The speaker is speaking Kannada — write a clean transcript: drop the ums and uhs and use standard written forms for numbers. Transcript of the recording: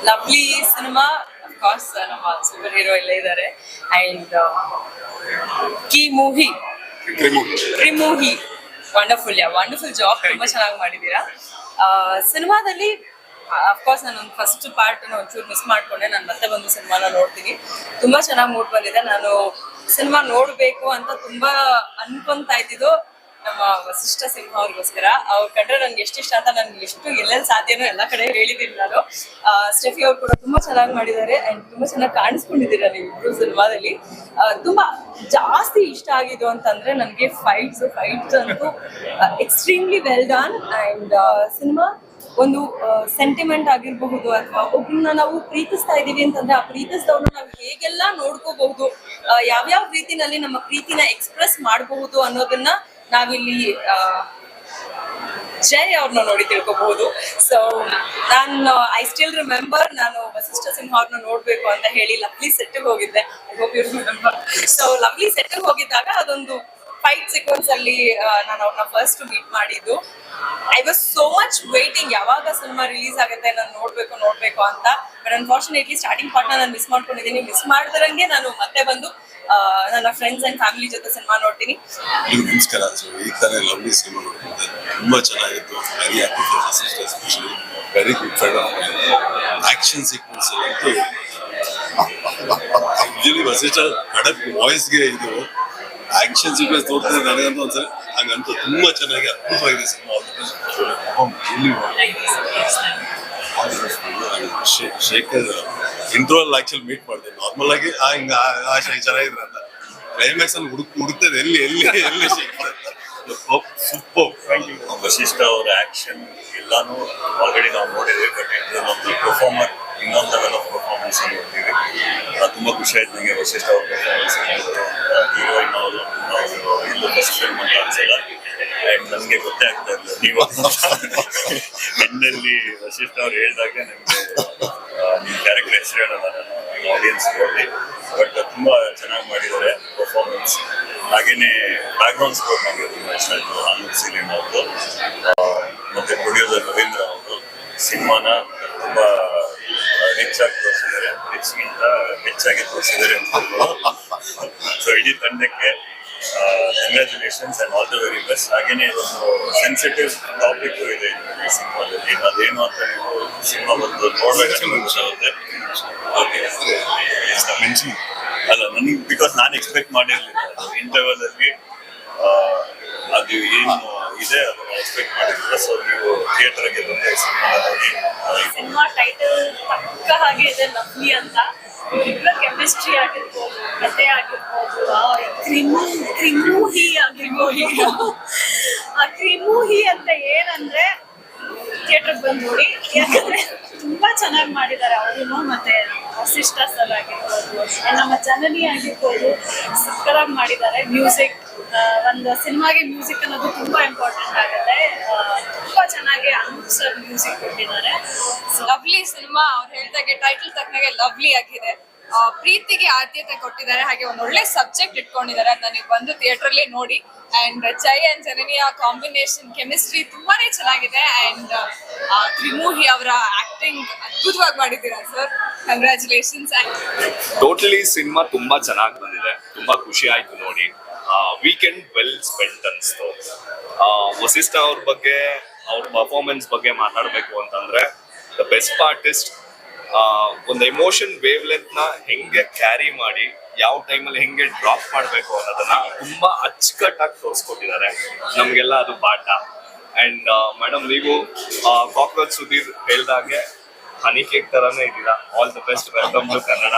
ಲವ್ಲಿ ಸಿನಿಮಾ ಅಫ್ಕೋರ್ಸ್ ನಮ್ಮ ಸೂಪರ್ ಹೀರೋ ಎಲ್ಲ ಇದ್ದಾರೆ ಅಂಡ್ ಮೂವಿ ತ್ರಿಮೂಹಿ ವಂಡರ್ಫುಲ್ ಜಾಬ್ ತುಂಬಾ ಚೆನ್ನಾಗಿ ಮಾಡಿದ್ದೀರಾ. ಸಿನಿಮಾದಲ್ಲಿ ಅಫ್ಕೋರ್ಸ್ ನಾನು ಒಂದು ಫಸ್ಟ್ ಪಾರ್ಟ್ ಒಂಚೂರು ಮಿಸ್ ಮಾಡ್ಕೊಂಡೆ. ನಾನು ಮತ್ತೆ ಬಂದು ಸಿನಿಮಾನ ನೋಡ್ತೀನಿ. ತುಂಬಾ ಚೆನ್ನಾಗಿ ಮೂಡ್ ಬಂದಿದೆ. ನಾನು ಸಿನಿಮಾ ನೋಡ್ಬೇಕು ಅಂತ ತುಂಬಾ ಅನ್ಕೊಂತಾ ಇದ್ದಿದ್ದು ನಮ್ಮ ವಸಿಷ್ಠ ಸಿಂಹ ಅವ್ರಿಗೋಸ್ಕರ. ಅವ್ರು ಕಂಡ್ರೆ ನನ್ಗೆ ಎಷ್ಟು ಇಷ್ಟ ಅಂತ ನನ್ಗೆ ಎಷ್ಟು ಎಲ್ಲೆಲ್ಲಿ ಸಾಧ್ಯನೋ ಎಲ್ಲ ಕಡೆ ಹೇಳಿದ್ದೀನಿ ನಾನು. ಸ್ಟೆಫಿ ಅವ್ರು ಕೂಡ ತುಂಬಾ ಚೆನ್ನಾಗಿ ಮಾಡಿದ್ದಾರೆ ಅಂಡ್ ತುಂಬಾ ಚೆನ್ನಾಗಿ ಕಾಣಿಸ್ಕೊಂಡಿದ್ದೀರಾ ನೀವು ಇಬ್ರು ಸಿನಿಮಾದಲ್ಲಿ. ತುಂಬಾ ಜಾಸ್ತಿ ಇಷ್ಟ ಆಗಿದ್ದು ಅಂತಂದ್ರೆ ನನಗೆ ಫೈಟ್ಸ್ ಅಂತೂ extremely well done. And cinema ಒಂದು ಸೆಂಟಿಮೆಂಟ್ ಆಗಿರಬಹುದು ಅಥವಾ ಒಬ್ಬರನ್ನ ನಾವು ಪ್ರೀತಿಸ್ತಾ ಇದೀವಿ ಅಂತಂದ್ರೆ ಆ ಪ್ರೀತಿಸಿದವ್ರನ್ನ ನಾವು ಹೇಗೆಲ್ಲ ನೋಡ್ಕೋಬಹುದು, ಯಾವ್ಯಾವ ರೀತಿನಲ್ಲಿ ನಮ್ಮ ಪ್ರೀತಿನ ಎಕ್ಸ್ಪ್ರೆಸ್ ಮಾಡಬಹುದು ಅನ್ನೋದನ್ನ ನಾವಿಲ್ಲಿ ಜೈ ಅವ್ರನ್ನ ನೋಡಿ ತಿಳ್ಕೊಬಹುದು. ಸೊ ಐ ಸ್ಟಿಲ್ ರಿಮೆಂಬರ್ ನಾನು ವಸಿಷ್ಠ ಸಿಂಹ ಅವ್ರನ್ನ ನೋಡ್ಬೇಕು ಅಂತ ಹೇಳಿ ಲವ್ಲಿ ಸೆಟ್ಗೆ ಹೋಗಿದ್ದೆ. ಸೊ ಲವ್ಲಿ ಸೆಟ್ಗೆ ಹೋಗಿದ್ದಾಗ ಅದೊಂದು ಫೈಟ್ ಸೀಕ್ವೆನ್ಸ್ ಅಲ್ಲಿ ನಾನು ಅವ್ರನ್ನ ಫಸ್ಟ್ ಮೀಟ್ ಮಾಡಿದ್ದು. I was so much waiting ಯಾವಾಗ ಸಿನಿಮಾ ರಿಲೀಸ್ ಆಗುತ್ತೆ ನಾನು ನೋಡ್ಬೇಕು ಅಂತ. ಬಟ್ ಅನ್ಫಾರ್ಚುನೇಟ್ಲಿ ಸ್ಟಾರ್ಟಿಂಗ್ ಪಾರ್ಟ್ನ ನಾನು ಮಿಸ್ ಮಾಡ್ಕೊಂಡಿದ್ದೀನಿ. ಮಿಸ್ ಮಾಡಿದ್ರಂಗೆ ನಾನು ಮತ್ತೆ ಬಂದು ನನ್ನ ಫ್ರೆಂಡ್ಸ್ ಅಂಡ್ ಫ್ಯಾಮಿಲಿ ಜೊತೆ ಸಿನಿಮಾ ನೋಡ್ತೀನಿ. ನಮಸ್ಕಾರ. ಈಗ ತಾನೇ ಲವ್ಲಿ ಸಿನಿಮಾ ನೋಡ್ತಿದ್ದೆ, ತುಂಬಾ ಚೆನ್ನಾಗಿತ್ತು. Very happy for sister, especially very good friend of main. Action sequence ಅಂತೂ ಯೂಶಲಿ ವಸಿಷ್ಠ ಖಡಕ್ ವಾಯ್ಸ್ಗೆ ಇದು ಆಕ್ಷನ್ ಸೀಕ್ವೆನ್ಸ್ ನೋಡ್ತಿದ್ರೆ ನನಗಂತೂ ಒಂದ್ಸರಿ ಹಂಗಂತೂ ತುಂಬಾ ಚೆನ್ನಾಗಿ ಅದ್ಭುತವಾಗಿದೆ ಸಿನಿಮಾ. ಶೇಖರ್ ಇಂಟ್ರೋಲ್ ಆಕ್ಚುಲಿ ಮೀಟ್ ಮಾಡಿದೆ. ನಾರ್ಮಲ್ ಆಗಿ ಹಿಂಗ ಚೆನ್ನಾಗಿದ್ರ ಅಂತ ಕ್ಲೈಮ್ಯಾಕ್ಸ್ ಅಲ್ಲಿ ಹುಡುಕ್ತದೆ ಎಲ್ಲಿ ಶೇಖರ್. ಸೂಪರ್. ವಸಿಷ್ಠ ಅವರ ಆಕ್ಷನ್ ಎಲ್ಲಾನು ಆಲ್ರೆಡಿ ನಾವು ನೋಡಿದ್ವಿ. ಬಟ್ ನಮ್ದು ಪರ್ಫಾರ್ಮರ್ ಇನ್ನೊಂದು ಲೆವೆಲ್ ಆಫ್ ಪರ್ಫಾರ್ಮೆನ್ಸ್ ನೋಡ್ತೀವಿ. ತುಂಬಾ ಖುಷಿ ಆಯ್ತು ನನಗೆ ವಸಿಷ್ಠ ಅವ್ರ ಪರ್ಫಾರ್ಮೆನ್ಸ್. ಹೀರೋಯಿನ್ ಅವರು ಎಲ್ಲೂ ಫಸ್ಟ್ ಫಿಲ್ಮ್ ಅಂತ ಅನ್ಸಲ್ಲ. ಅಂಡ್ ನಮ್ಗೆ ಗೊತ್ತೇ ಆಗ್ತಾ ಇರಲಿಲ್ಲ ನೀವು ಎಂಡಲ್ಲಿ ವಸಿಷ್ಠ ಅವ್ರು ಹೇಳಿದಾಗ ನಮ್ಗೆ ನಿಮ್ಮ ಕ್ಯಾರೆಕ್ಟರ್ ಹೆಸರು ಹೇಳಲ್ಲ ನಾನು ಆಡಿಯನ್ಸ್ ನೋಡಿ. ಬಟ್ ತುಂಬಾ ಚೆನ್ನಾಗಿ ಮಾಡಿದ್ದಾರೆ ಪರ್ಫಾರ್ಮೆನ್ಸ್. ಹಾಗೇನೆ ಬ್ಯಾಕ್ ಗ್ರೌಂಡ್ ಸ್ಕೋರ್ ನಮಗೆ ತುಂಬಾ ಇಷ್ಟ ಆಯ್ತು. ಆನಂದ್ ಸೀಲಿನ್ ಅವ್ರದ್ದು ಮತ್ತೆ ಪ್ರೊಡ್ಯೂಸರ್ ರವೀಂದ್ರ ಅವರು ಸಿನಿಮಾನ ತುಂಬಾ ರಿಚ್ ಆಗಿ ತೋರಿಸಿದ್ದಾರೆ. ರಿಚ್ಗಿಂತ ಹೆಚ್ಚಾಗಿ ತೋರಿಸಿದ್ದಾರೆ ಅಂತ ಹೇಳ್ಬೋದು. ಸೊ ಇಡೀ ತಂಡಕ್ಕೆ congratulations and all the very best. ಹಾಗೇನೆ ಒಂದು ಸೆನ್ಸಿಟಿವ್ ಟಾಪಿಕ್ ಇದೆ ಈ ಸಿನಿಮಾದಲ್ಲಿ. ಅದೇನು ಅಂತ ನೀವು ಸಿನಿಮಾ ಬಂದು ನೋಡ್ಬೇಕಂತ ಗೊತ್ತಾಗುತ್ತೆ. ಅಲ್ಲ ನನಗೆ ಬಿಕಾಸ್ ನಾನು ಎಕ್ಸ್ಪೆಕ್ಟ್ ಮಾಡಿರ್ಲಿಲ್ಲ ಇಂಟರ್ವಲ್ ಅಲ್ಲಿ ಅದು ಏನು ಇದೆ ಅದನ್ನ ಎಕ್ಸ್ಪೆಕ್ಟ್ ಮಾಡಿರ್ಲಿಲ್ಲ. ಸೊ ನೀವು ಥಿಯೇಟರ್ ಗೆ ಬಂದು ಸಿನಿಮಾ ನೋಡಿ. ಸಿನಿಮಾ ಟೈಟಲ್ ಪಕ್ಕ ಹಾಗೆ ಇದೆ ಲವ್ಲಿ ಅಂತ. ಇಬ್ಬರ ಕೆಮಿಸ್ಟ್ರಿ ಆಗಿರ್ಬೋದು, ಕಥೆ ಆಗಿರ್ಬೋದು, ತ್ರಿಮೂಹಿ ಆಗಿರ್ಬೋದು. ಆ ತ್ರಿಮೂಹಿ ಅಂತ ಏನಂದ್ರೆ ಥಿಯೇಟರ್ ಬಂದು ನೋಡಿ. ಯಾಕಂದ್ರೆ ತುಂಬಾ ಚೆನ್ನಾಗಿ ಮಾಡಿದ್ದಾರೆ ಅವರು. ಮತ್ತೆ ವಸಿಷ್ಠ ಸರ್ ಆಗಿರ್ಬೋದು, ನಮ್ಮ ಜನನಿ ಆಗಿರ್ಬೋದು, ಸಕ್ಕರಾಗಿ ಮಾಡಿದ್ದಾರೆ. ಮ್ಯೂಸಿಕ್, ಒಂದು ಸಿನಿಮಾಗೆ ಮ್ಯೂಸಿಕ್ ಅನ್ನೋದು ತುಂಬಾ ಇಂಪಾರ್ಟೆಂಟ್ ಆಗುತ್ತೆ. ತುಂಬಾ ಚೆನ್ನಾಗಿ ಅನೂಪ್ ಸರ್ ಮ್ಯೂಸಿಕ್ ಕೊಟ್ಟಿದ್ದಾರೆ. ಲವ್ಲಿ ಸಿನಿಮಾ ಅವ್ರು ಹೇಳಿದಾಗೆ ಟೈಟಲ್ ತಕ್ಕನಾಗೆ ಲವ್ಲಿ ಆಗಿದೆ. ಪ್ರೀತಿಗೆ ಆದ್ಯತೆ ಕೊಟ್ಟಿದ್ದಾರೆ. ಹಾಗೆ ಒಂದು ಒಳ್ಳೆ ಸಬ್ಜೆಕ್ಟ್ ಇಟ್ಕೊಂಡಿದ್ದಾರೆ. ಅದನ್ನ ನೀವು ಬಂದು ಥಿಯೇಟರ್ ಅಲ್ಲಿ ನೋಡಿ. ಅಂಡ್ ಜೈ ಅಂಡ್ ಜನನಿಯ ಕಾಂಬಿನೇಷನ್ ಕೆಮಿಸ್ಟ್ರಿ ತುಂಬಾನೇ ಚೆನ್ನಾಗಿದೆ. ಅಂಡ್ ತ್ರಿಮೂಹಿ ಅವರ ಆಕ್ಟಿಂಗ್ ಅದ್ಭುತವಾಗಿ ಮಾಡಿದ್ದೀರಾ ಸರ್. ಕಂಗ್ರ್ಯಾಚುಲೇಷನ್ಸ್. ಟೋಟಲಿ ಸಿನಿಮಾ ತುಂಬಾ ಚೆನ್ನಾಗಿ ಬಂದಿದೆ. ತುಂಬಾ ಖುಷಿ ಆಯ್ತು ನೋಡಿ. ವೀಕೆಂಡ್ ವೆಲ್ ಸ್ಪೆಂಟ್ ಅನ್ಸ್ತು. ವಸಿಷ್ಠ ಅವ್ರ ಬಗ್ಗೆ, ಅವ್ರ ಪರ್ಫಾರ್ಮೆನ್ಸ್ ಬಗ್ಗೆ ಮಾತಾಡ್ಬೇಕು ಅಂತಂದ್ರೆ ದ ಬೆಸ್ಟ್ ಆರ್ಟಿಸ್ಟ್. ಒಂದು ಎಮೋಷನ್ ವೇವ್ ಲೆಂತ್ ನ ಹೆಂಗೆ ಕ್ಯಾರಿ ಮಾಡಿ ಯಾವ ಟೈಮಲ್ಲಿ ಹೆಂಗೆ ಡ್ರಾಪ್ ಮಾಡಬೇಕು ಅನ್ನೋದನ್ನ ತುಂಬಾ ಅಚ್ಚುಕಟ್ಟಾಗಿ ತೋರಿಸ್ಕೊಟ್ಟಿದ್ದಾರೆ. ನಮ್ಗೆಲ್ಲ ಅದು ಪಾಠ. ಅಂಡ್ ಮೇಡಮ್, ನೀವು ಕಾಕ್ರೋಚ್ ಸುಧೀರ್ ಹೇಳ್ದಾಗೆ ಹನಿ ಕೇಕ್ ತರಾನೇ ಇದ್ದೀರಾ. All the best. Welcome to Kannada.